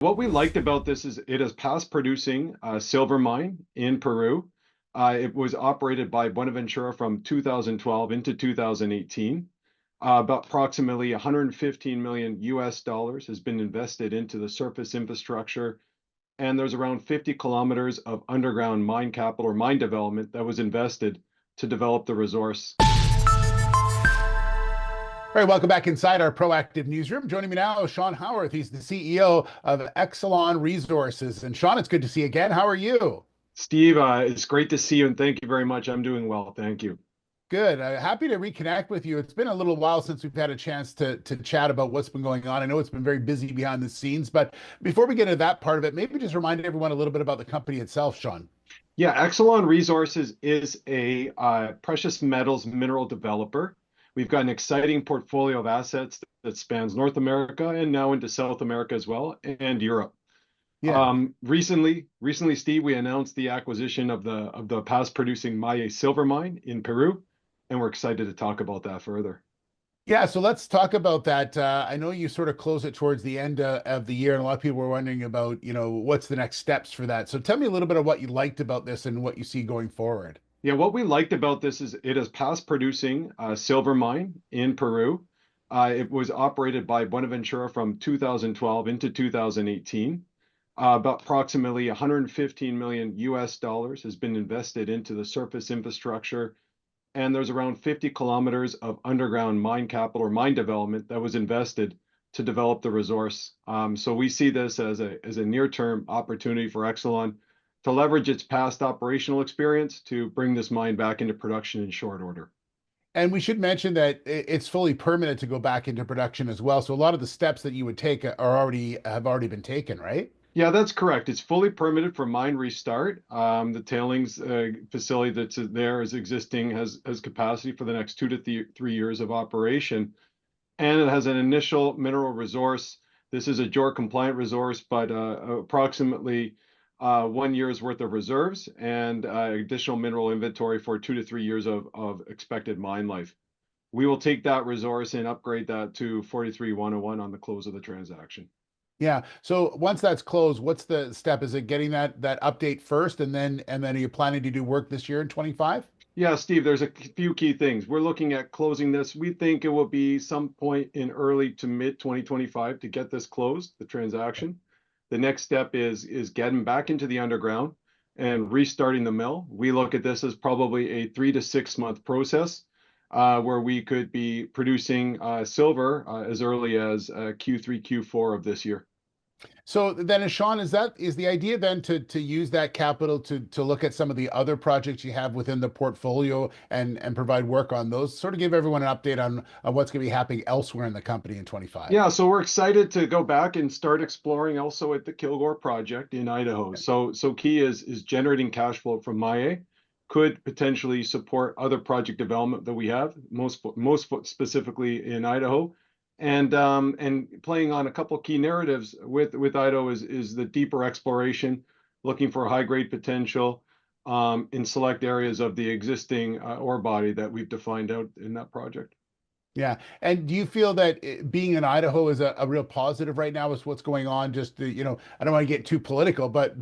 What we liked about this is it is past producing silver mine in Peru. It was operated by Buenaventura from 2012 into 2018. About approximately 115 million US dollars has been invested into the surface infrastructure, and there's around 50 kilometers of underground mine capital or mine development that was invested to develop the resource. All right, welcome back inside our proactive newsroom. Joining me now is Sean Howarth. He's the CEO of Exelon Resources. And Sean, it's good to see you again. How are you? Steve, it's great to see you and thank you very much. I'm doing well. Thank you. Good. Happy to reconnect with you. It's been a little while since we've had a chance to chat about what's been going on. I know it's been very busy behind the scenes, but before we get into that part of it, maybe just remind everyone a little bit about the company itself, Sean. Yeah, Exelon Resources is a precious metals mineral developer. We've got an exciting portfolio of assets that spans North America and now into South America as well, and Europe. Yeah. Recently, Steve, we announced the acquisition of the past producing Maye silver mine in Peru, and we're excited to talk about that further. Yeah, so let's talk about that. I know you sort of close it towards the end of the year, and a lot of people were wondering about, what's the next steps for that. So tell me a little bit of what you liked about this and what you see going forward. Yeah, what we liked about this is it is past producing silver mine in Peru. It was operated by Buenaventura from 2012 into 2018. About approximately 115 million US dollars has been invested into the surface infrastructure, and there's around 50 kilometers of underground mine capital or mine development that was invested to develop the resource. So we see this as a near-term opportunity for Exelon to leverage its past operational experience to bring this mine back into production in short order. And we should mention that it's fully permitted to go back into production as well. So a lot of the steps that you would take have already been taken, right? Yeah, that's correct. It's fully permitted for mine restart. The tailings facility that's there is existing, has capacity for the next 2 to 3 years of operation, and it has an initial mineral resource. This is a JORC compliant resource, but approximately 1 year's worth of reserves and additional mineral inventory for 2 to 3 years of expected mine life. We will take that resource and upgrade that to 43-101 on the close of the transaction. Yeah. So once that's closed, what's the step? Is it getting that update first, and then are you planning to do work this year in 25? Yeah, Steve, there's a few key things. We're looking at closing this. We think it will be some point in early to mid 2025 to get this closed, the transaction. The next step is getting back into the underground and restarting the mill. We look at this as probably a 3 to 6 month process, where we could be producing silver as early as Q3, Q4 of this year. So then, Sean, is the idea then to use that capital to look at some of the other projects you have within the portfolio and provide work on those, sort of give everyone an update on what's going to be happening elsewhere in the company in 25? Yeah, so we're excited to go back and start exploring also at the Kilgore project in Idaho. So key is generating cash flow from Maye could potentially support other project development that we have, most specifically in Idaho. And playing on a couple of key narratives with Idaho is the deeper exploration, looking for high grade potential in select areas of the existing ore body that we've defined out in that project. Yeah. And do you feel that being in Idaho is a real positive right now with what's going on? Just I don't want to get too political, but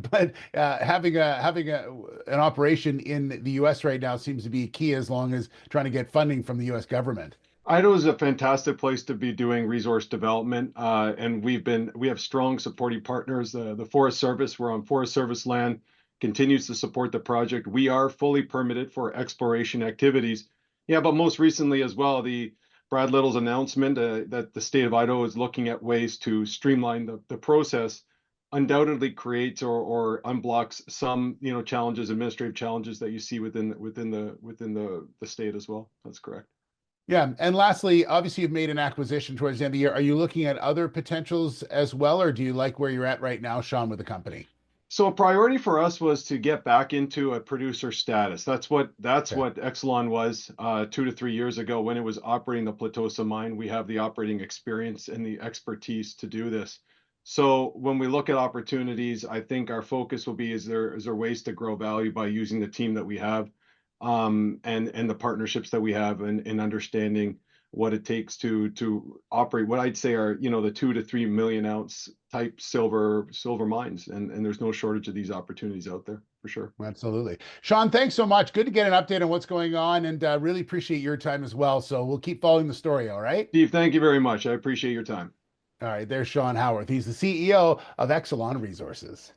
having an operation in the U.S. right now seems to be key as long as trying to get funding from the U.S. government. Idaho is a fantastic place to be doing resource development, and we have strong supporting partners. The Forest Service, we're on Forest Service land, continues to support the project. We are fully permitted for exploration activities. Yeah, but most recently as well, the Brad Little's announcement that the state of Idaho is looking at ways to streamline the process undoubtedly creates or unblocks some challenges, administrative challenges that you see within the state as well. That's correct. Yeah. And lastly, obviously you've made an acquisition towards the end of the year. Are you looking at other potentials as well, or do you like where you're at right now, Sean, with the company? So a priority for us was to get back into a producer status. Okay. What Exelon was 2 to 3 years ago when it was operating the Platosa mine. We have the operating experience and the expertise to do this. So when we look at opportunities, I think our focus will be, is there ways to grow value by using the team that we have, and the partnerships that we have, and understanding what it takes to operate what I'd say are, you know, the 2 to 3 million ounce type silver mines. And there's no shortage of these opportunities out there for sure. Absolutely. Sean, thanks so much. Good to get an update on what's going on, and really appreciate your time as well. So we'll keep following the story. All right. Steve, thank you very much. I appreciate your time. All right. There's Sean Howarth. He's the CEO of Exelon Resources.